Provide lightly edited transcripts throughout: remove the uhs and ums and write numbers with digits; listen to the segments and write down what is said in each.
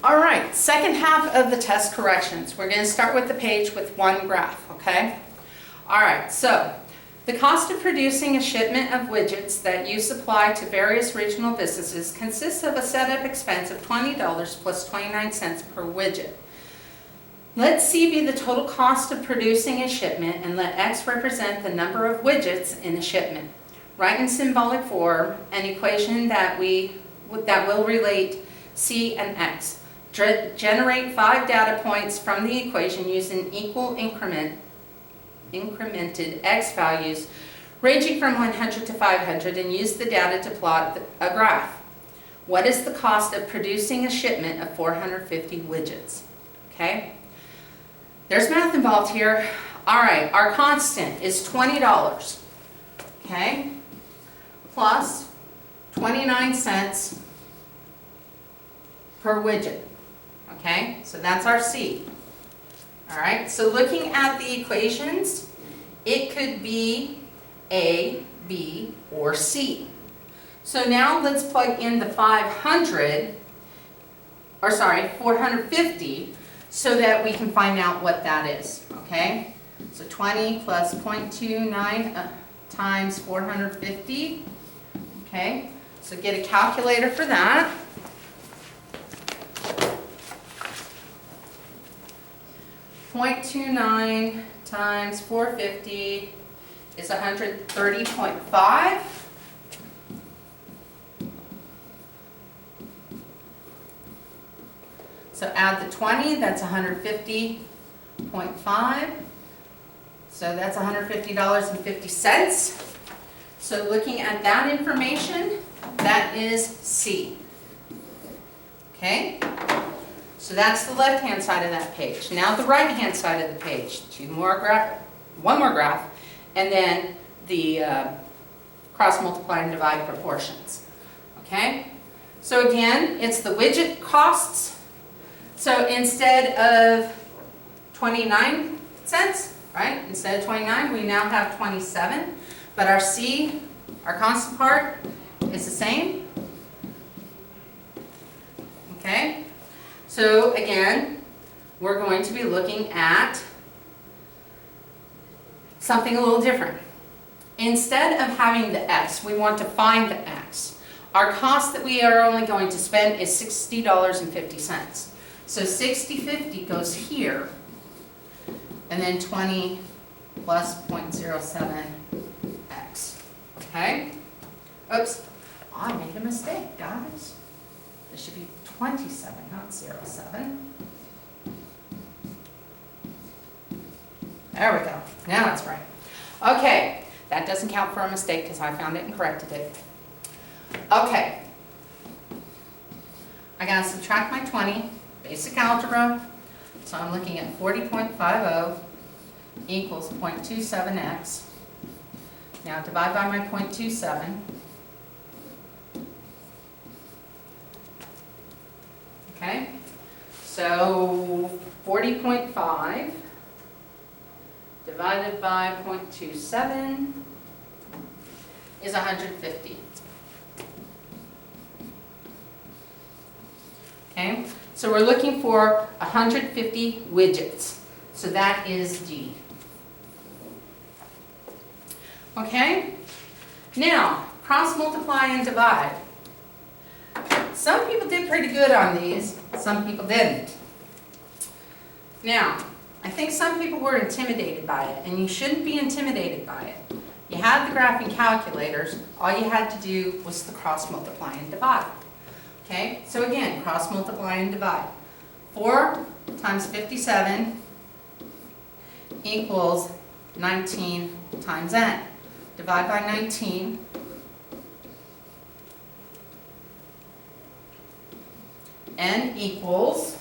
All right, second half of the test corrections. We're going to start with the page with one graph, okay? All right, so the cost of producing a shipment of widgets that you supply to various regional businesses consists of a setup expense of $20 plus 29 cents per widget. Let C be the total cost of producing a shipment and let X represent the number of widgets in a shipment. Write in symbolic form an equation that will relate C and X. Generate 5 data points from the equation using equal incremented X values ranging from 100 to 500 and use the data to plot a graph. What is the cost of producing a shipment of 450 widgets? Okay, there's math involved here. All right, our constant is $20, okay, plus 29 cents per widget. Okay, so that's our C. All right, so looking at the equations, it could be A, B, or C. So now let's plug in the 450, so that we can find out what that is. Okay, so 20 plus 0.29 times 450. Okay, so get a calculator for that. 0.29 times 450 is 130.5. So add the 20, that's 150.5. So that's $150.50. So looking at that information, that is C. Okay? So that's the left-hand side of that page. Now the right-hand side of the page, one more graph, and then the cross multiply and divide proportions. Okay? So again, it's the widget costs. So instead of 29 cents, right? Instead of 29, we now have 27. But our C, our constant part, is the same. Okay? So again, we're going to be looking at something a little different. Instead of having the X, we want to find the X. Our cost that we are only going to spend is $60.50. So 60.50 goes here, and then 20 plus 0.07X. Okay? Oops, I made a mistake, guys. This should be 27, not 07. There we go. Now it's right. Okay, that doesn't count for a mistake because I found it and corrected it. Okay. I gotta subtract my 20, basic algebra. So I'm looking at 40.50 equals 0.27x. Now divide by my 0.27. Okay, so 40.5 divided by 0.27 is 150. Okay, so we're looking for 150 widgets. So that is D. Okay, now cross multiply and divide. Some people did pretty good on these, some people didn't. Now, I think some people were intimidated by it, and you shouldn't be intimidated by it. You had the graphing calculators, all you had to do was the cross multiply and divide. Okay, so again, cross multiply and divide. 4 times 57 equals 19 times n. Divide by 19. N equals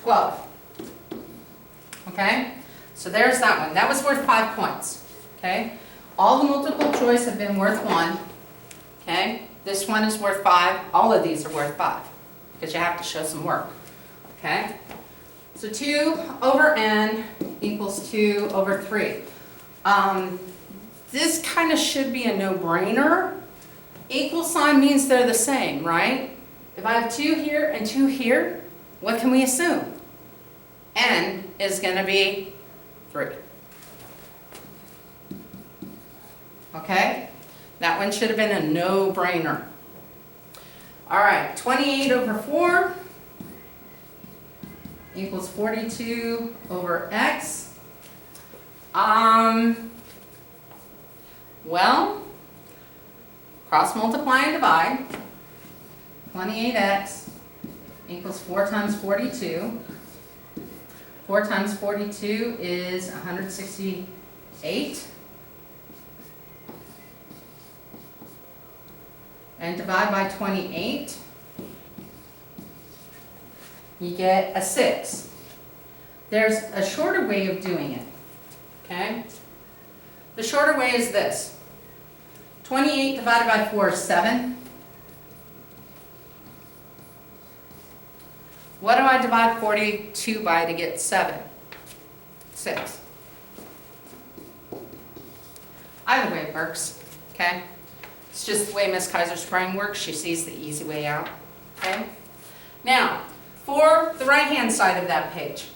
12. Okay, so there's that one. That was worth 5 points. Okay, all the multiple choice have been worth 1. Okay, this one is worth 5. All of these are worth 5 because you have to show some work. Okay, so 2 over n equals 2 over 3. This kind of should be a no-brainer, Equal sign means they're the same, right? If I have 2 here and 2 here, what can we assume? N is going to be 3. Okay? That one should have been a no-brainer. All right, 28 over 4 equals 42 over x. Well, cross multiply and divide. 28x equals 4 times 42. 4 times 42 is 168. And divide by 28, you get a 6. There's a shorter way of doing it, okay? The shorter way is this. 28 divided by 4 is 7. What do I divide 42 by to get 7? 6. Either way works, okay? It's just the way Miss Kaiser's brain works. She sees the easy way out, okay? Now, for the right-hand side of that page,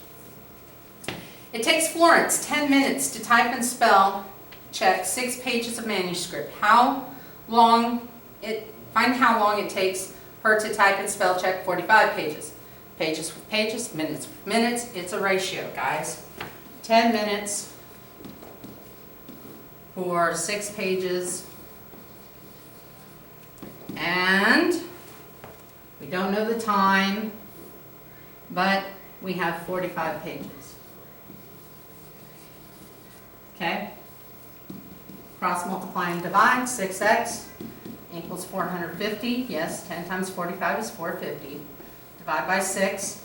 it takes Florence 10 minutes to type and spell check 6 pages of manuscript. Find how long it takes her to type and spell check 45 pages. Pages with pages, minutes with minutes. It's a ratio, guys. 10 minutes for 6 pages. And we don't know the time, but we have 45 pages. Okay? Cross multiply and divide. 6x equals 450. Yes, 10 times 45 is 450. Divide by 6.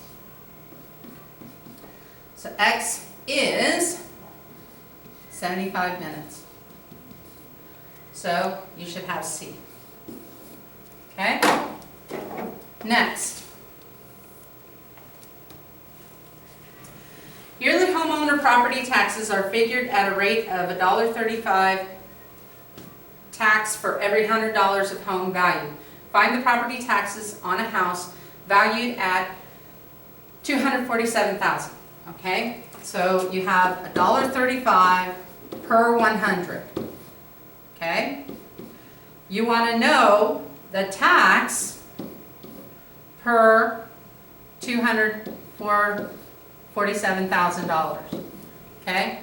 So x is 75 minutes. So you should have C. Okay? Next. Yearly homeowner property taxes are figured at a rate of $1.35 tax for every $100 of home value. Find the property taxes on a house valued at $247,000. Okay? So you have $1.35 per 100. Okay? You want to know the tax per $247,000. Okay?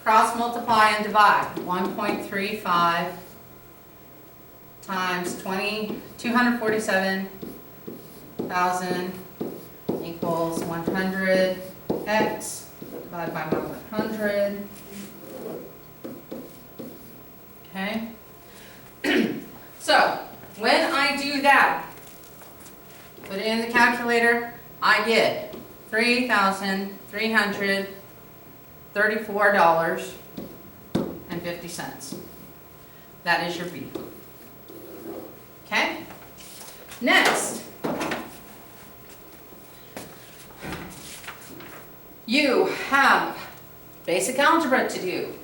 Cross multiply and divide. 1.35 times 247,000 equals 100x. Divide by 100. Okay? So, when I do that, put it in the calculator, I get $3,334.50. That is your B. Okay? Next, you have basic algebra to do.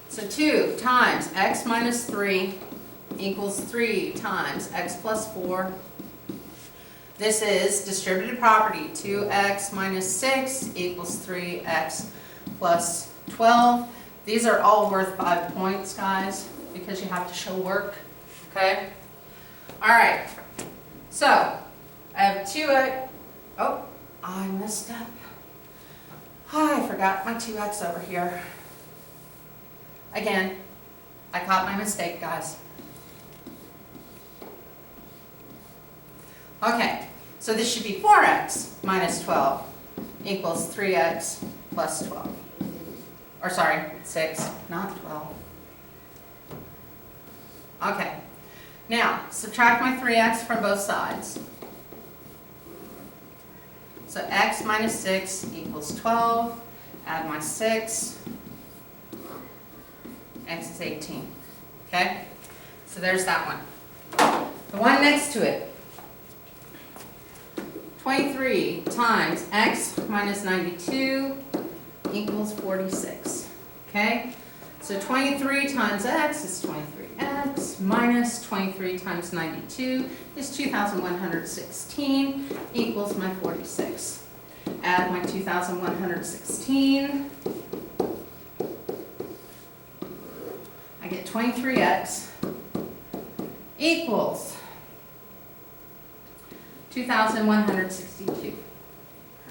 So 2 times x minus 3 equals 3 times x plus 4. This is distributed property. 2x minus 6 equals 3x plus 12. These are all worth 5 points, guys, because you have to show work. Okay? All right. So, I have 2x. Oh, I messed up. I forgot my 2x over here. Again, I caught my mistake, guys. Okay, so this should be 4x minus 12 equals 3x plus 12. Or sorry, 6, not 12. Okay, now subtract my 3x from both sides. So x minus 6 equals 12. Add my 6. X is 18. Okay? So there's that one. The one next to it. 23 times x minus 92 equals 46. Okay? So 23 times x is 23x minus 23 times 92 is 2,116 equals my 46. Add my 2,116. I get 23x equals 2,162.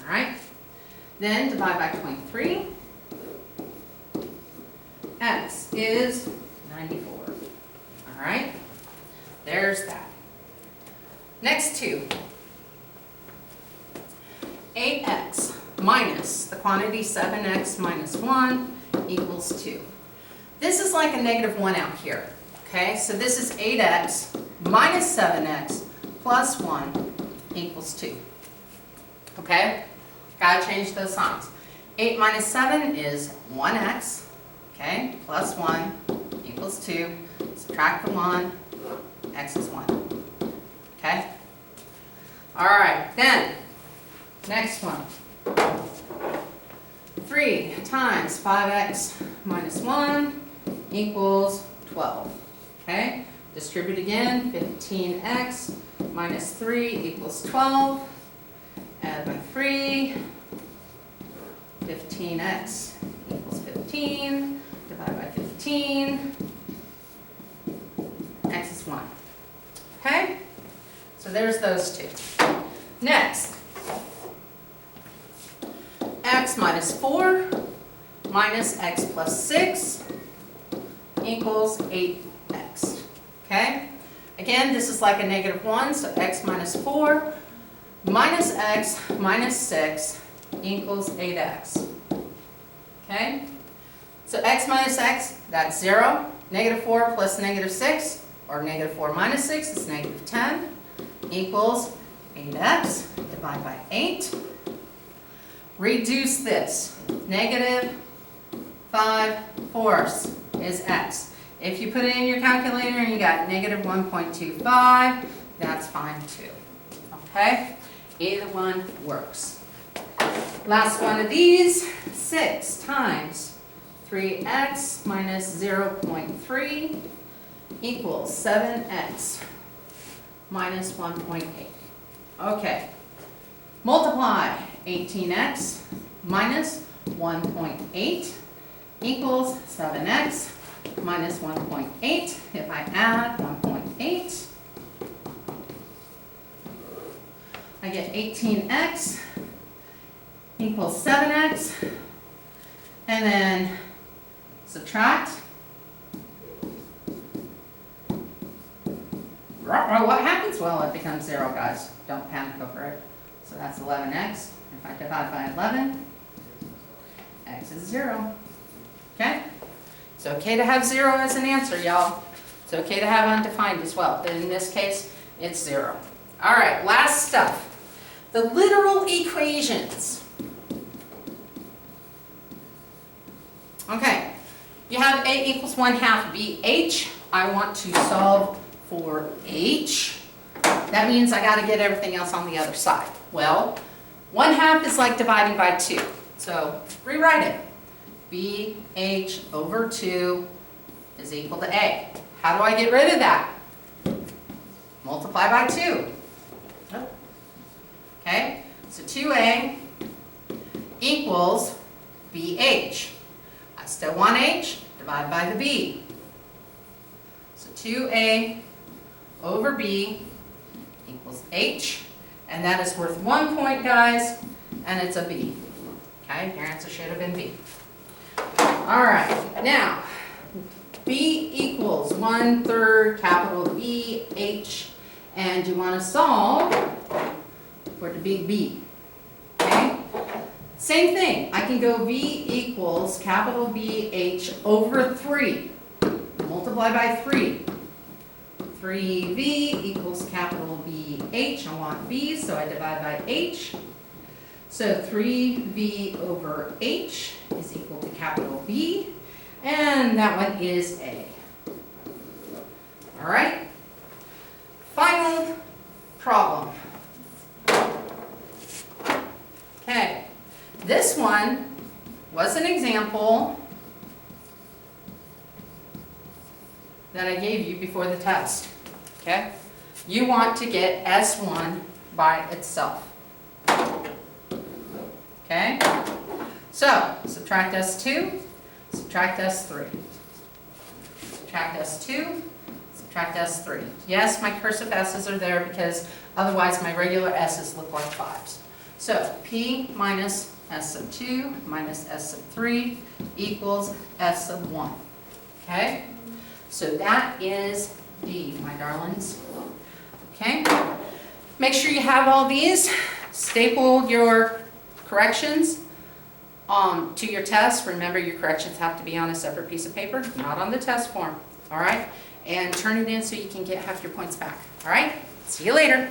All right? Then divide by 23. X is 94. All right? There's that. Next two. 8x minus the quantity 7x minus 1 equals 2. This is like a negative 1 out here. Okay? So this is 8x minus 7x plus 1 equals 2. Okay? Gotta change those signs. 8 minus 7 is 1x. Okay? Plus 1 equals 2. Subtract the 1. X is 1. Okay? Alright, then, next one. 3 times 5x minus 1 equals 12. Okay? Distribute again. 15x minus 3 equals 12. Add by 3. 15x equals 15. Divide by 15. X is 1. Okay? So there's those two. Next, x minus 4 minus x plus 6 equals 8x. Okay? Again, this is like a negative 1, so x minus 4 minus x minus 6 equals 8x. Okay? So x minus x, that's 0. Negative 4 plus negative 6, or negative 4 minus 6 is negative 10, equals 8x. Divide by 8. Reduce this. Negative 5/4 is x. If you put it in your calculator and you got negative 1.25, that's fine too. Okay? Either one works. Last one of these, 6 times 3x minus 0.3 equals 7x minus 1.8. Okay. Multiply 18x minus 1.8 equals 7x minus 1.8. If I add 1.8, I get 18x equals 7x, and then subtract. What happens? Well, it becomes 0, guys. Don't panic over it. So that's 11x. If I divide by 11, x is 0. Okay? It's okay to have 0 as an answer, y'all. It's okay to have undefined as well, but in this case, it's 0. All right, last stuff. The literal equations. Okay, you have a equals 1/2 bh. I want to solve for h. That means I got to get everything else on the other side. Well, 1/2 is like dividing by 2. So rewrite it. bh over 2 is equal to a. How do I get rid of that? Multiply by 2. Okay, so 2a equals bh. I still want h, divide by the b. So 2a over b equals h, and that is worth 1 point, guys, and it's a b. Okay, your answer should have been b. All right, now, b equals 1/3 capital B, h, and you want to solve for the big B. Okay? Same thing, I can go v equals capital B, h over 3. Multiply by 3. 3v equals capital B, h. I want b, so I divide by h. So 3v over h is equal to capital B, and that one is a. All right? Final problem. Okay, this one was an example that that I gave you before the test, okay? You want to get S1 by itself, okay? So, subtract S2, subtract S3. Subtract S2, subtract S3. Yes, my cursive S's are there because otherwise my regular S's look like 5s. So, P minus S sub 2 minus S sub 3 equals S sub 1. Okay? So that is D, my darlings. Okay? Make sure you have all these. Staple your corrections to your test. Remember, your corrections have to be on a separate piece of paper, not on the test form. All right? And turn it in so you can get half your points back. All right? See you later.